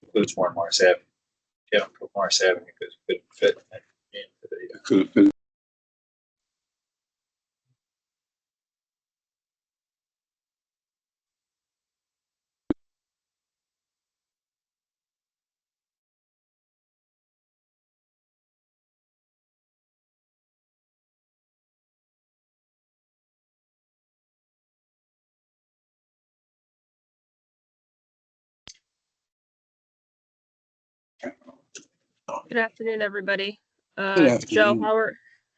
Includes more Morris Avenue. Yeah, put Morris Avenue because it couldn't fit into the. It could have been. Good afternoon, everybody. Good afternoon. Joe,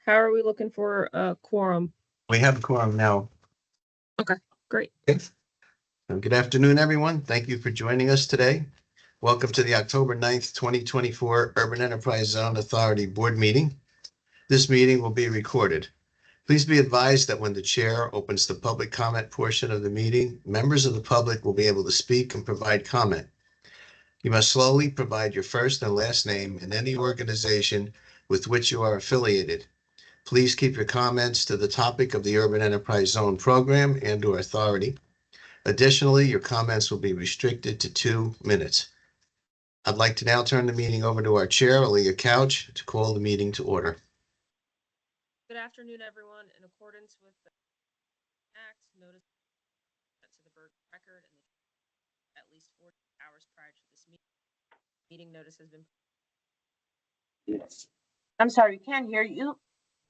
how are we looking for a quorum? We have a quorum now. Okay, great. Okay. So good afternoon, everyone. Thank you for joining us today. Welcome to the October 9th, 2024 Urban Enterprise Zone Authority Board meeting. This meeting will be recorded. Please be advised that when the chair opens the public comment portion of the meeting, members of the public will be able to speak and provide comment. You must slowly provide your first and last name and any organization with which you are affiliated. Please keep your comments to the topic of the Urban Enterprise Zone program and/or authority. Additionally, your comments will be restricted to 2 minutes. I'd like to now turn the meeting over to our chair, Aaliyah Couch, to call the meeting to order. Good afternoon, everyone. In accordance with the Act, notice to the Bergen Record and at least 40 hours prior to this meeting notice has been. Yes. I'm sorry, we can't hear you.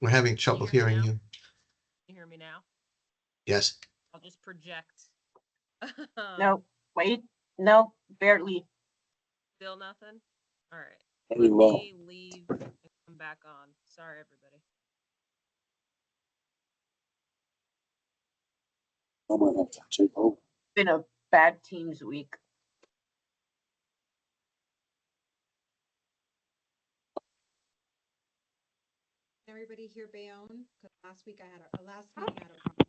We're having trouble hearing you. Can you hear me now? Yes. I'll just project. No, wait, no, barely. Still nothing? All right. Very Let low. me leave and come back on. Sorry, everybody. I might have to check over. Been a bad Teams week. Everybody hear Bayonne? Because last week I had a last meeting I had a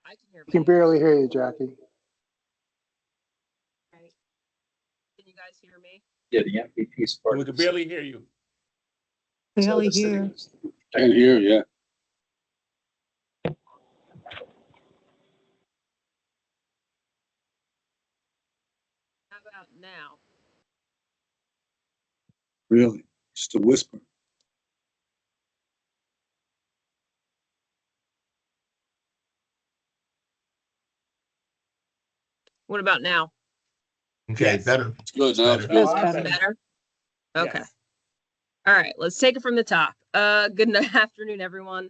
I can hear. I can barely hear you, Jackie. right. Can you guys hear me? Yeah, the MVP is part We of can the city. barely hear you. So the city is- Can't hear, yeah. How about now? Really, just a whisper. What about now? Okay, Yes. better. It's good now. Better. That's Better? Yes. Okay. All right, let's take it from the top. Good afternoon, everyone.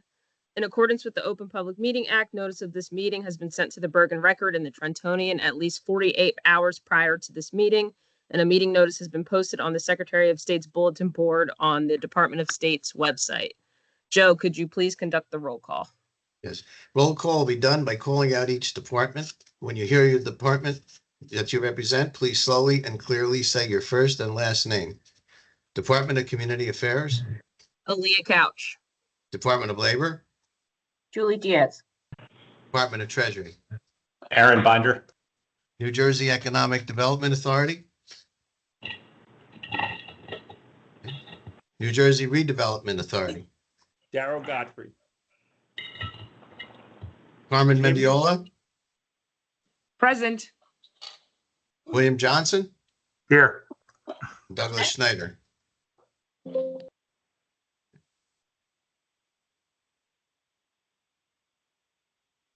In accordance with the Open Public Meeting Act, notice of this meeting has been sent to the Bergen Record and the Trentonian at least 48 hours prior to this meeting, and a meeting notice has been posted on the Secretary of State's bulletin board on the Department of State's website. Joe, could you please conduct the roll call? Yes. Roll call will be done by calling out each department. When you hear your department that you represent, please slowly and clearly say your first and last name. Department of Community Affairs, Aaliyah Couch. Department of Labor, Julie Diaz. Department of Treasury, Aaron Binder. New Jersey Economic Development Authority, New Jersey Redevelopment Authority, Darrell Godfrey. Carmen Mendiola, Present. William Johnson, Here. Douglas Schneider.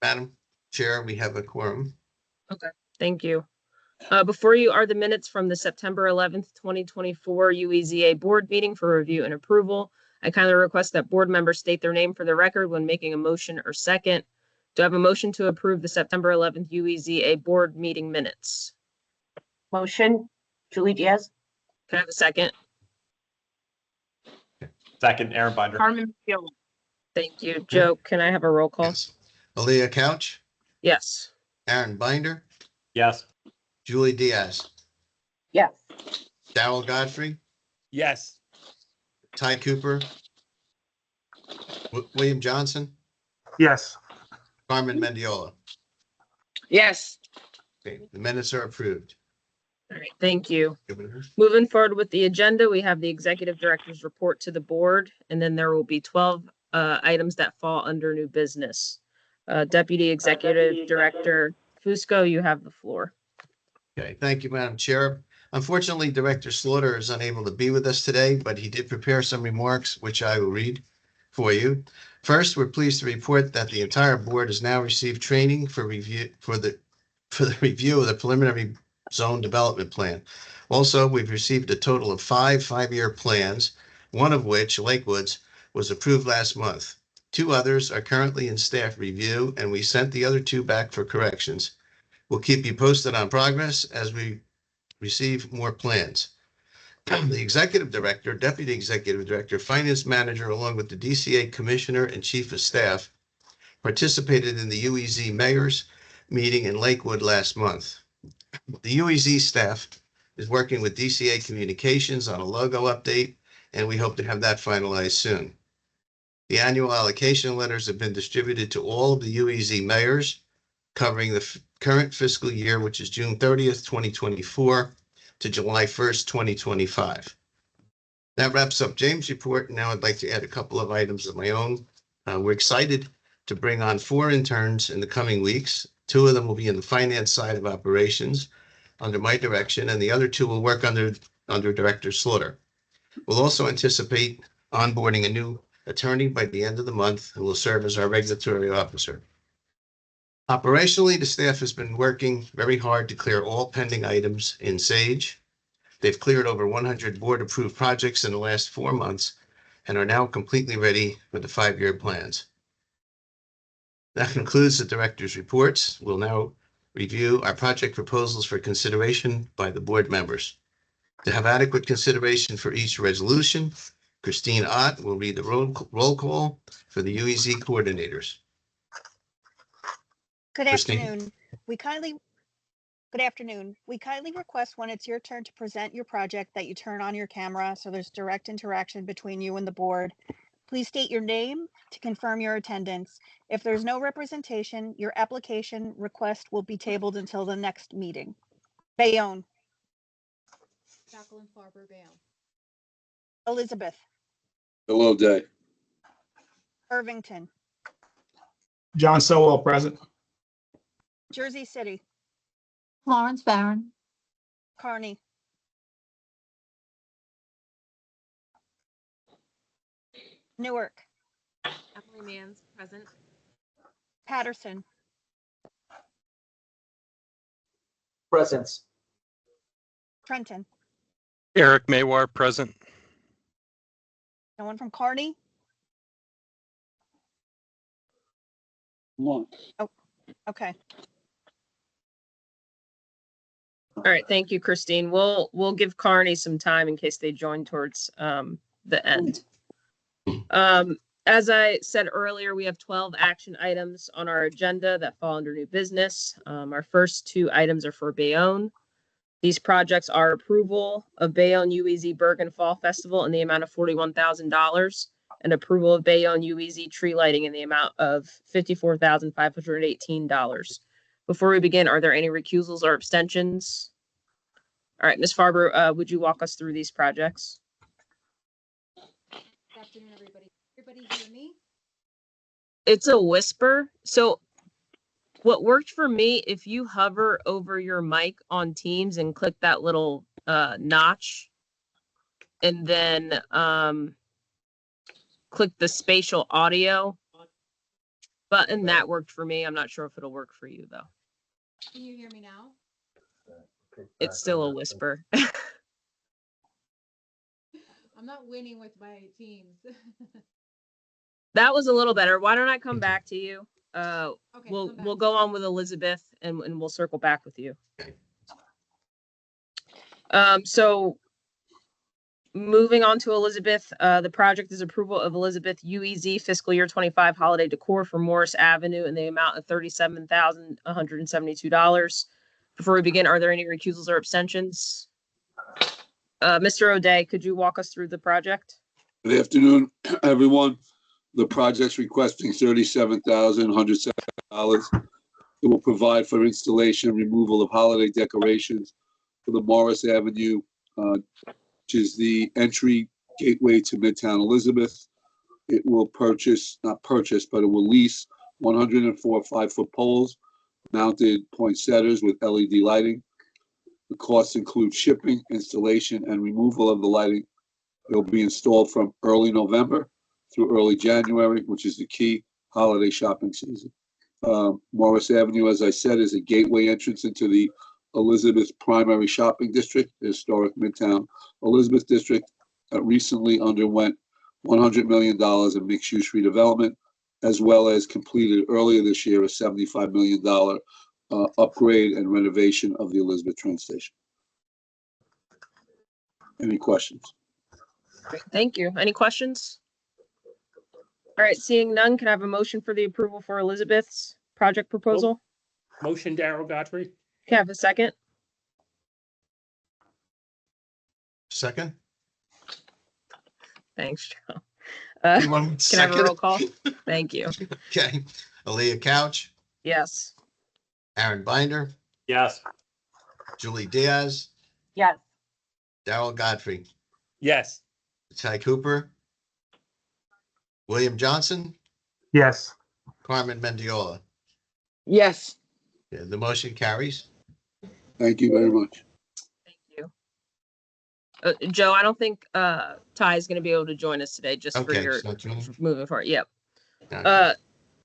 Madam Chair, we have a quorum. Thank you. Before you are the minutes from the September 11th, 2024 UEZA Board meeting for review and approval. I kindly request that board members state their name for the record when making a motion or second. Do I have a motion to approve the September 11th UEZA Board meeting minutes? Motion, Julie Diaz. Can I have a second? Second, Aaron Binder. Carmen Mendiola. Thank you. Joe, can I have a roll call? Yes. Aaliyah Couch, Yes. Aaron Binder, Yes. Julie Diaz, Yes. Darrell Godfrey, Yes. Ty Cooper, William Johnson, Yes. Carmen Mendiola. Yes. Okay, the minutes are approved. All right, thank you. Give it to her. Moving forward with the agenda, we have the executive director's report to the board, and then there will be 12 items that fall under new business. Deputy Executive Director Fusco, you have the floor. Okay, thank you, Madam Chair. Unfortunately, Director Slaughter is unable to be with us today, but he did prepare some remarks, which I will read for you. First, we're pleased to report that the entire board has now received training for review for the review of the preliminary zone development plan. Also, we've received a total of 5 five-year plans, one of which, Lakewoods, was approved last month. 2 others are currently in staff review, and we sent the other 2 back for corrections. We'll keep you posted on progress as we receive more plans. The Executive Director, Deputy Executive Director, Finance Manager, along with the DCA Commissioner and Chief of Staff, participated in the UEZ Mayor's meeting in Lakewood last month. The UEZ staff is working with DCA Communications on a logo update, and we hope to have that finalized soon. The annual allocation letters have been distributed to all of the UEZ mayors, covering the current fiscal year, which is June 30th, 2024 to July 1st, 2025. That wraps up James' report. Now I'd like to add a couple of items of my own. We're excited to bring on 4 interns in the coming weeks. 2 of them will be in the finance side of operations under my direction, and the other 2 will work under Director Slaughter. We'll also anticipate onboarding a new attorney by the end of the month who will serve as our regulatory officer. Operationally, the staff has been working very hard to clear all pending items in Sage. They've cleared over 100 board-approved projects in the last 4 months and are now completely ready for the 5-year plans. That concludes the director's reports. We'll now review our project proposals for consideration by the board members. To have adequate consideration for each resolution, Christine Ott will read the roll call for the UEZ coordinators. Good Christine. afternoon. Good afternoon. We kindly request when it's your turn to present your project that you turn on your camera so there's direct interaction between you and the board. Please state your name to confirm your attendance. If there's no representation, your application request will be tabled until the next meeting. Bayonne, Jacqueline Farber Bayonne. Elizabeth, Hello, Day. Irvington, John Sowell, present. Jersey City, Florence Barron, Kearney, Newark, Emily Mans, present. Patterson, Presence. Trenton. Eric Maywar, present. No one from Kearney? Come on. Okay. All right, thank you, Christine. We'll give Carney some time in case they join towards the end. As I said earlier, we have 12 action items on our agenda that fall under new business. Our first 2 items are for Bayonne. These projects are approval of Bayonne UEZ Bergen Fall Festival in the amount of $41,000 and approval of Bayonne UEZ tree lighting in the amount of $54,518. Before we begin, are there any recusals or abstentions? All right, Ms. Farber, would you walk us through these projects? Good afternoon, everybody. Everybody hear me? It's a whisper. So what worked for me, if you hover over your mic on Teams and click that little notch, and then click the spatial audio button, that worked for me. I'm not sure if it'll work for you though. Can you hear me now? It's still a whisper. I'm not winning with my teams. That was a little better. Why don't I come back to you? Okay, We'll come back. we'll go on with Elizabeth and we'll circle back with you. So moving on to Elizabeth, the project is approval of Elizabeth UEZ fiscal year 25 holiday decor for Morris Avenue in the amount of $37,172. Before we begin, are there any recusals or abstentions? Mr. O'Day, could you walk us through the project? Good afternoon, everyone. The project's requesting $37,107. It will provide for installation and removal of holiday decorations for the Morris Avenue, which is the entry gateway to Midtown Elizabeth. It will not purchase, but it will lease 104 5-foot poles, mounted poinsettias with LED lighting. The costs include shipping, installation, and removal of the lighting. It will be installed from early November through early January, which is the key holiday shopping season. Morris Avenue, as I said, is a gateway entrance into the Elizabeth primary shopping district, the historic Midtown Elizabeth district, that recently underwent $100 million in mixed-use redevelopment, as well as completed earlier this year a $75 million upgrade and renovation of the Elizabeth train station. Any questions? Great, thank you. Any questions? All right, seeing none, can I have a motion for the approval for Elizabeth's project proposal? Motion, Darrell Godfrey. Can I have a second? Second? Thanks, Joe. Anyone Can I have a second? roll call? Thank you. Okay. Aaliyah Couch, Yes. Aaron Binder, Yes. Julie Diaz, Yes. Darrell Godfrey, Yes. Ty Cooper, William Johnson, Yes. Carmen Mendiola. Yes. Yeah, the motion carries. Thank you very much. Thank you. Joe, I don't think Ty is going to be able to join us today just for Okay, your so Julie. moving forward. Yep. Okay.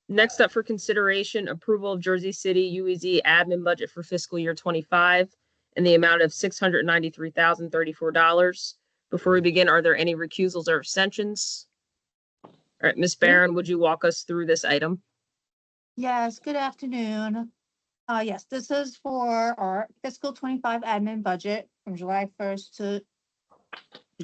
Next up for consideration, approval of Jersey City UEZ admin budget for fiscal year 25 in the amount of $693,034. Before we begin, are there any recusals or abstentions? All right, Ms. Barron, would you walk us through this item? Yes, good afternoon. Yes, this is for our fiscal 25 admin budget from July 1st to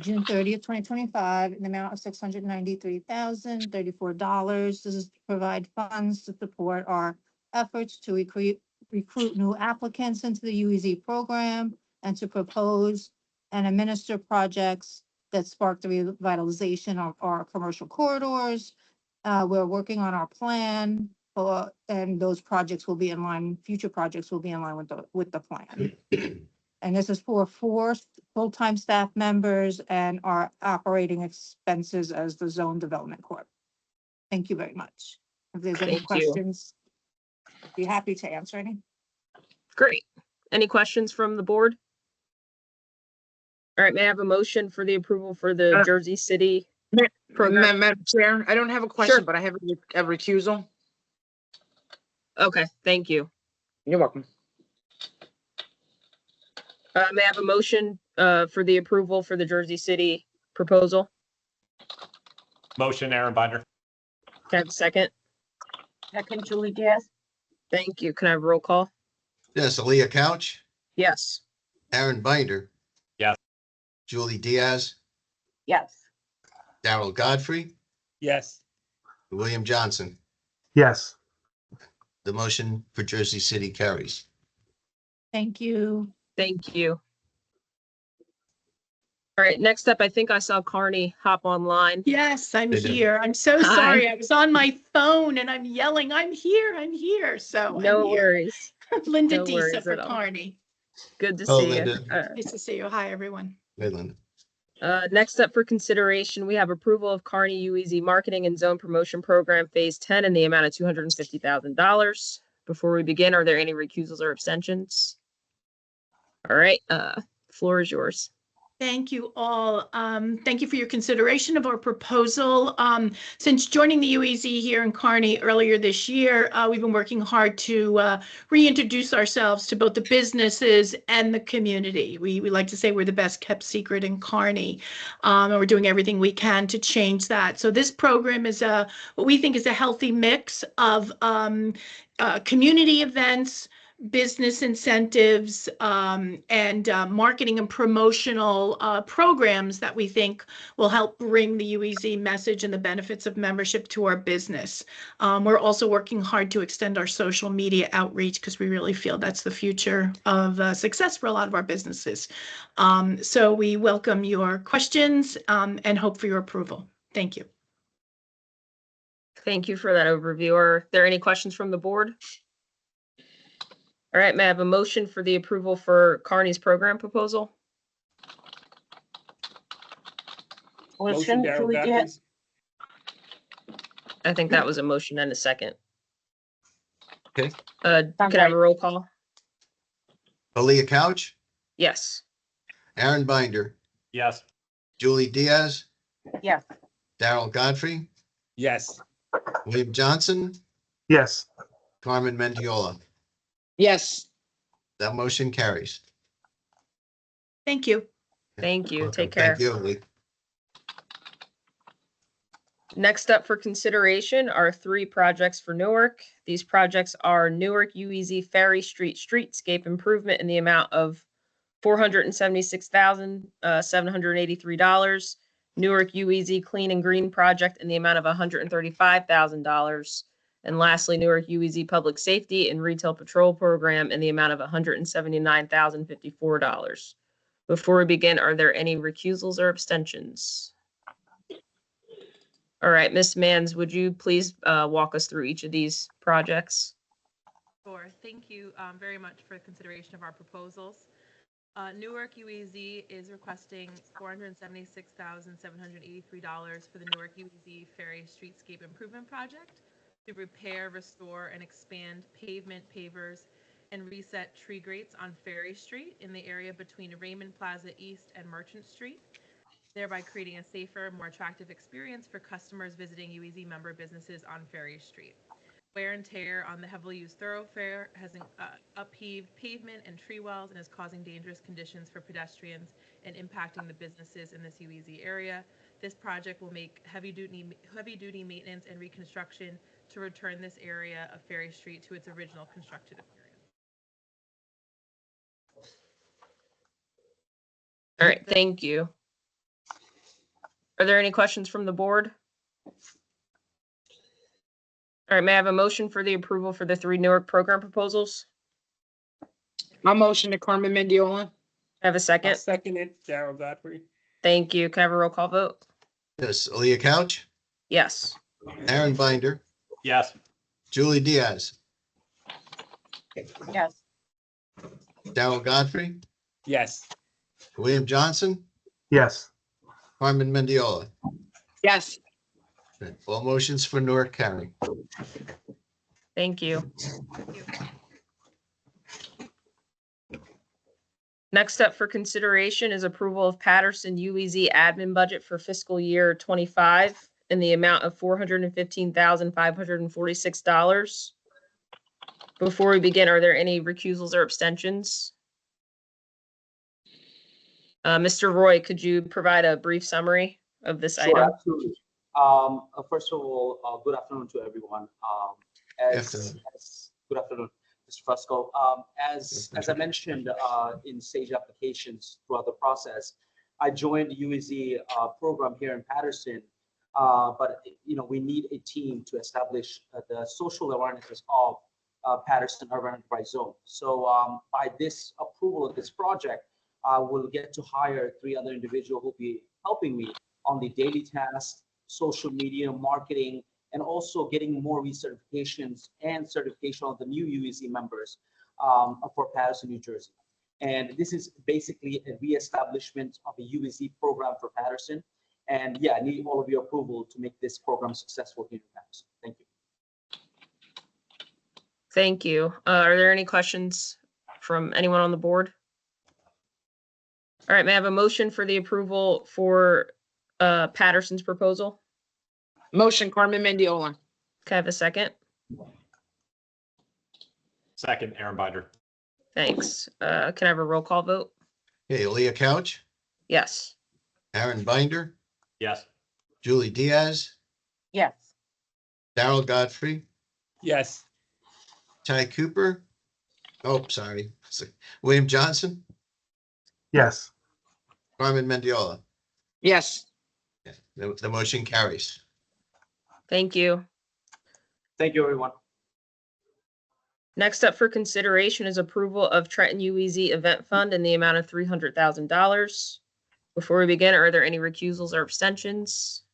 June 30th, 2025, in the amount of $693,034. This is to provide funds to support our efforts to recruit new applicants into the UEZ program and to propose and administer projects that spark the revitalization of our commercial corridors. We're working on our plan, and those projects will be in line, future projects will be in line with the plan. And this is for 4 full-time staff members and our operating expenses as the Zone Development Corp. Thank you very much. If there's any Thank you. questions, be happy to answer any. Great. Any questions from the board? All right, may I have a motion for the approval for the Jersey City program? Madam Chair, I don't have a question, but I have a recusal. Okay, thank you. You're welcome. May I have a motion for the approval for the Jersey City proposal? Motion, Aaron Binder. Can I have a second? Second, Julie Diaz. Thank you. Can I have a roll call? Yes, Aaliyah Couch, Yes. Aaron Binder. Yes. Julie Diaz, Yes. Darrell Godfrey, Yes. William Johnson. Yes. The motion for Jersey City carries. Thank you. Thank you. All right, next up, I think I saw Carney hop online. Yes, I'm They did. here. I'm so Hi. sorry. I was on my phone and I'm yelling, I'm here. So No I'm here. worries. Linda No Disa worries for at all. Carney. Good to Oh, see you. Linda. Nice to see you. Hi, everyone. Hey, Linda. Next up for consideration, we have approval of Kearney UEZ Marketing and Zone Promotion Program Phase 10 in the amount of $250,000. Before we begin, are there any recusals or abstentions? All right, floor is yours. Thank you all. Thank you for your consideration of our proposal. Since joining the UEZ here in Kearney earlier this year, we've been working hard to reintroduce ourselves to both the businesses and the community. We like to say we're the best kept secret in Kearney, and we're doing everything we can to change that. So this program is what we think is a healthy mix of community events, business incentives, and marketing and promotional programs that we think will help bring the UEZ message and the benefits of membership to our business. We're also working hard to extend our social media outreach because we really feel that's the future of success for a lot of our businesses. So we welcome your questions and hope for your approval. Thank you. Thank you for that overview. Are there any questions from the board? All right, may I have a motion for the approval for Kearney's program proposal? Motion, Julie Diaz. I think that was a motion and a second. Okay. Could I have a roll call? Aaliyah Couch, Yes. Aaron Binder, Yes. Julie Diaz, Yes. Darrell Godfrey, Yes. William Johnson, Yes. Carmen Mendiola. Yes. That motion carries. Thank you. Thank you. Welcome. Take care. Thank you, Lee. Next up for consideration are 3 projects for Newark. These projects are Newark UEZ Ferry Street Streetscape Improvement in the amount of $476,783. Newark UEZ Clean and Green Project in the amount of $135,000. And lastly, Newark UEZ Public Safety and Retail Patrol Program in the amount of $179,054. Before we begin, are there any recusals or abstentions? All right, Ms. Mans, would you please walk us through each of these projects? Sure. Thank you very much for consideration of our proposals. Newark UEZ is requesting $476,783 for the Newark UEZ Ferry Streetscape Improvement Project to repair, restore, and expand pavement, pavers, and reset tree grates on Ferry Street in the area between Raymond Plaza East and Merchant Street, thereby creating a safer, more attractive experience for customers visiting UEZ member businesses on Ferry Street. Wear and tear on the heavily used thoroughfare has upheaved pavement and tree wells and is causing dangerous conditions for pedestrians and impacting the businesses in this UEZ area. This project will make heavy-duty maintenance and reconstruction to return this area of Ferry Street to its original constructed appearance. All right, thank you. Are there any questions from the board? All right, may I have a motion for the approval for the 3 Newark program proposals? My motion to Carmen Mendiola. I have a second. Second it, Darrell Godfrey. Thank you. Can I have a roll call vote? Yes, Aaliyah Couch, Yes. Aaron Binder, Yes. Julie Diaz, Yes. Darrell Godfrey, Yes. William Johnson, Yes. Carmen Mendiola. Yes. All motions for Newark carry. Thank you. Next up for consideration is approval of Patterson UEZ admin budget for fiscal year 25 in the amount of $415,546. Before we begin, are there any recusals or abstentions? Mr. Roy, could you provide a brief summary of this Sure, item? absolutely. First of all, good afternoon to everyone. Good afternoon, Mr. Fusco. As I mentioned in Sage Applications throughout the process, I joined the UEZ program here in Patterson, but we need a team to establish the social awarenesses of Patterson Urban Enterprise Zone. So by this approval of this project, I will get to hire 3 other individuals who will be helping me on the daily tasks, social media, marketing, and also getting more recertifications and certification of the new UEZ members for Patterson, New Jersey. And this is basically a reestablishment of a UEZ program for Patterson. And yeah, I need all of your approval to make this program successful here in Patterson. Thank you. Thank you. Are there any questions from anyone on the board? All right, may I have a motion for the approval for Patterson's proposal? Motion, Carmen Mendiola. Can I have a second? Second, Aaron Binder. Thanks. Can I have a roll call vote? Okay, Leah Couch, Yes. Aaron Binder, Yes. Julie Diaz, Yes. Darrell Godfrey, Yes. Ty Cooper. Oh, sorry. William Johnson, Yes. Carmen Mendiola. Yes. Yeah, the motion carries. Thank you. Thank you, everyone. Next up for consideration is approval of Trenton UEZ Event Fund in the amount of $300,000. Before we begin, are there any recusals or abstentions?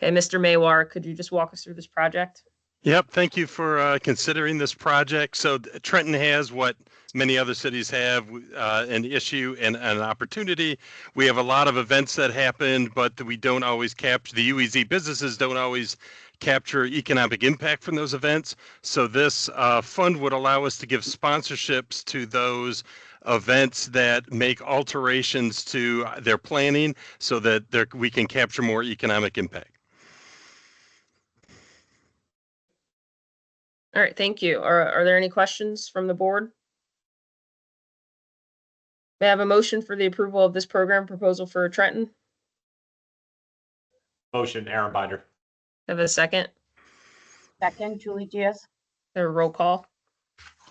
Okay, Mr. Maywar, could you just walk us through this project? Yep, thank you for considering this project. So Trenton has what many other cities have, an issue and an opportunity. We have a lot of events that happen, but we don't always capture, the UEZ businesses don't always capture economic impact from those events. So this fund would allow us to give sponsorships to those events that make alterations to their planning so that we can capture more economic impact. All right, thank you. Are there any questions from the board? May I have a motion for the approval of this program proposal for Trenton? Motion, Aaron Binder. Have a second? Second, Julie Diaz. A roll call?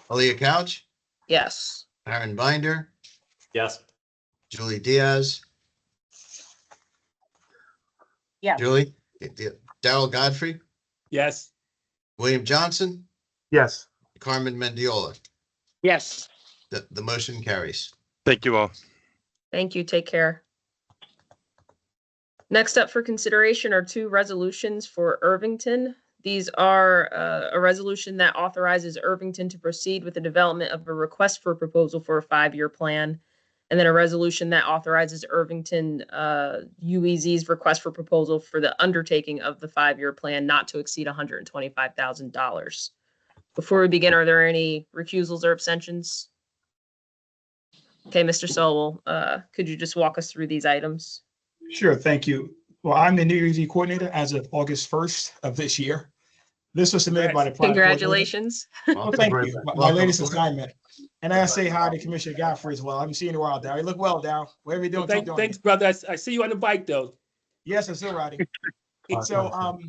Leah Couch, Yes. Aaron Binder, Yes. Julie Diaz, Yes. Julie, Darrell Godfrey, Yes. William Johnson, Yes. Carmen Mendiola. Yes. The motion carries. Thank you all. Thank you. Take care. Next up for consideration are two resolutions for Irvington. These are a resolution that authorizes Irvington to proceed with the development of a request for proposal for a 5-year plan, and then a resolution that authorizes Irvington UEZ's request for proposal for the undertaking of the 5-year plan not to exceed $125,000. Before we begin, are there any recusals or abstentions? Okay, Mr. Sowell, could you just walk us through these items? Sure, thank you. Well, I'm the new UEZ coordinator as of August 1st of this year. This was submitted by the. private Congratulations. Well, thank you. My latest assignment. And I say hi to Commissioner Godfrey as well. I haven't seen you in a while, Darryl. You look well, Darryl. Whatever you're doing, keep doing Thanks, it. brother. I see you on the bike, though. Yes, I'm still riding. So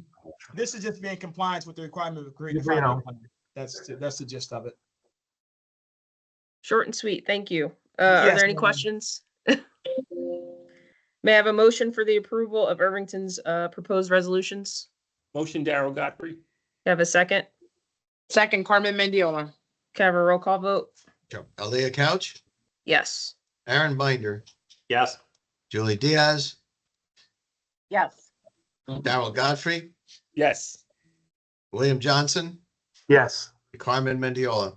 this is just being in compliance with the requirement of creating. That's the gist of it. Short and sweet. Thank you. Yes, Are there any ma'am. questions? May I have a motion for the approval of Irvington's proposed resolutions? Motion, Darrell Godfrey. Have a second? Second, Carmen Mendiola. Can I have a roll call vote? Sure. Leah Couch, Yes. Aaron Binder, Yes. Julie Diaz, Yes. Darrell Godfrey, Yes. William Johnson, Yes. Carmen Mendiola.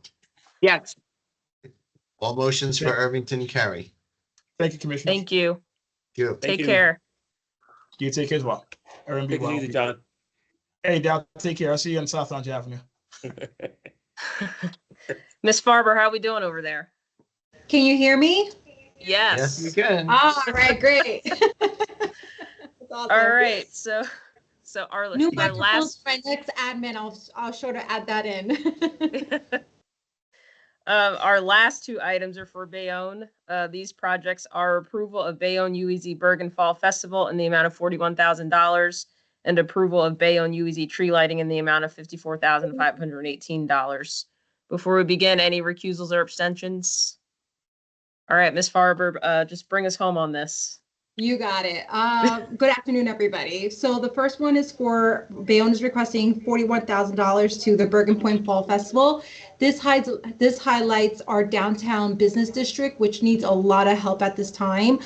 Yes. All motions for Irvington carry. Thank you, Commissioner. Thank you. Thank you. Take you. care. You take care as well. Aaron, be Take it well. easy, John. Hey, Darryl, take care. I'll see you on South Orange Avenue. Miss Farber, how we doing over there? Can you hear me? Yes. Yes, you can. All right, great. That's awesome. All right. So our New my microphones last for my next admin. I'll sure to add that in. our last two items are for Bayonne. These projects are approval of Bayonne UEZ Bergen Fall Festival in the amount of $41,000 and approval of Bayonne UEZ tree lighting in the amount of $54,518. Before we begin, any recusals or abstentions? All right, Ms. Farber, just bring us home on this. You got it. Good afternoon, everybody. So the first one is for Bayonne is requesting $41,000 to the Bergen Point Fall Festival. This highlights our downtown business district, which needs a lot of help at this time.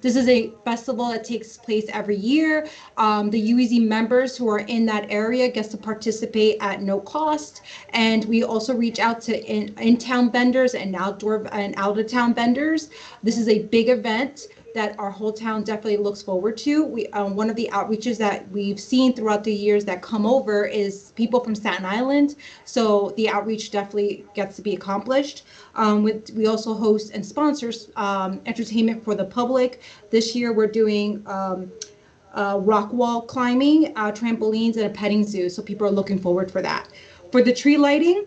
This is a festival that takes place every year. The UEZ members who are in that area gets to participate at no cost. And we also reach out to in-town vendors and outdoor and out-of-town vendors. This is a big event that our whole town definitely looks forward to. One of the outreaches that we've seen throughout the years that come over is people from Staten Island. So the outreach definitely gets to be accomplished. We also host and sponsors entertainment for the public. This year we're doing rock wall climbing, trampolines, and a petting zoo. So people are looking forward for that. For the tree lighting,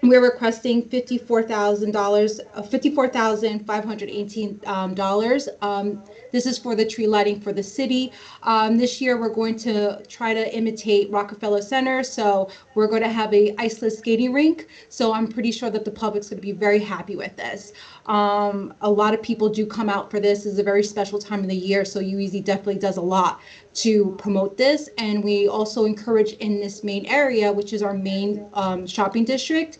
we're requesting $54,518. This is for the tree lighting for the city. This year, we're going to try to imitate Rockefeller Center. So we're going to have a iceless skating rink. So I'm pretty sure that the public's going to be very happy with this. A lot of people do come out for this. It's a very special time of the year. So UEZ definitely does a lot to promote this. And we also encourage in this main area, which is our main shopping district,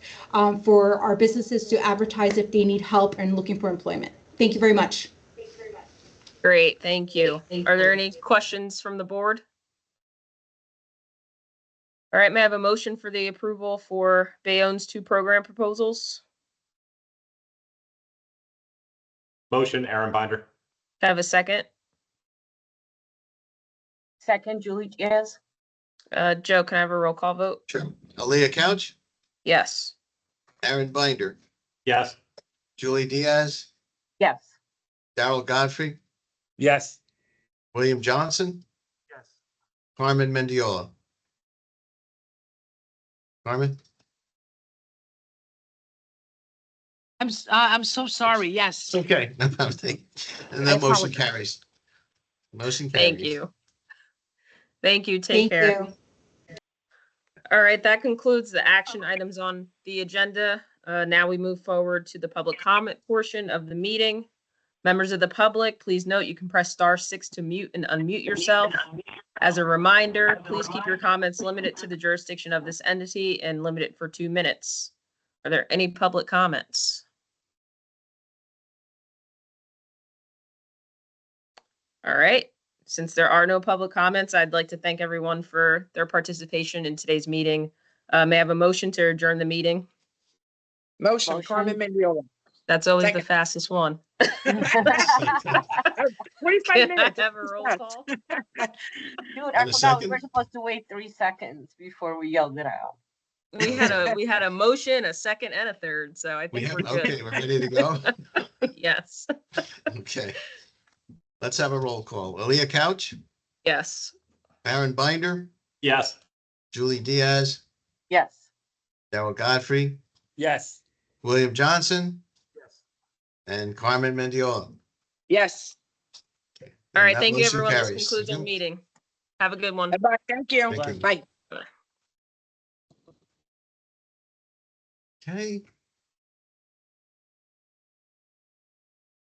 for our businesses to advertise if they need help and looking for employment. Thank you very much. Great, thank you. Are there any questions from the board? All right, may I have a motion for the approval for Bayonne's 2 program proposals? Motion, Aaron Binder. Can I have a second? Second, Julie Diaz. Joe, can I have a roll call vote? Sure. Aaliyah Couch, Yes. Aaron Binder, Yes. Julie Diaz, Yes. Darrell Godfrey, Yes. William Johnson, Yes. Carmen Mendiola. Carmen? I'm so sorry. Yes. Okay. No problem. And that motion carries. Motion carries. Thank you. Thank you. Take Thank care. you. All right, that concludes the action items on the agenda. Now we move forward to the public comment portion of the meeting. Members of the public, please note you can press *6 to mute and unmute yourself. As a reminder, please keep your comments limited to the jurisdiction of this entity and limit it for 2 minutes. Are there any public comments? All right. Since there are no public comments, I'd like to thank everyone for their participation in today's meeting. May I have a motion to adjourn the meeting? Motion, Carmen Mendiola. That's always the Second. fastest one. 45 Can I minutes. have a roll call? Dude, I And a forgot we second? were supposed to wait 3 seconds before we yelled it out. We had a motion, a second, and a third, so I We think have, we're good. okay, we're ready to go? Yes. Okay. Let's have a roll call. Aaliyah Couch, Yes. Aaron Binder, Yes. Julie Diaz, Yes. Darrell Godfrey, Yes. William Johnson, Yes. and Carmen Mendiola. Yes. All And right. that Thank you, motion everyone. This carries. concludes our meeting. Have a good one. Bye. Thank you. Thank you. Bye. Okay.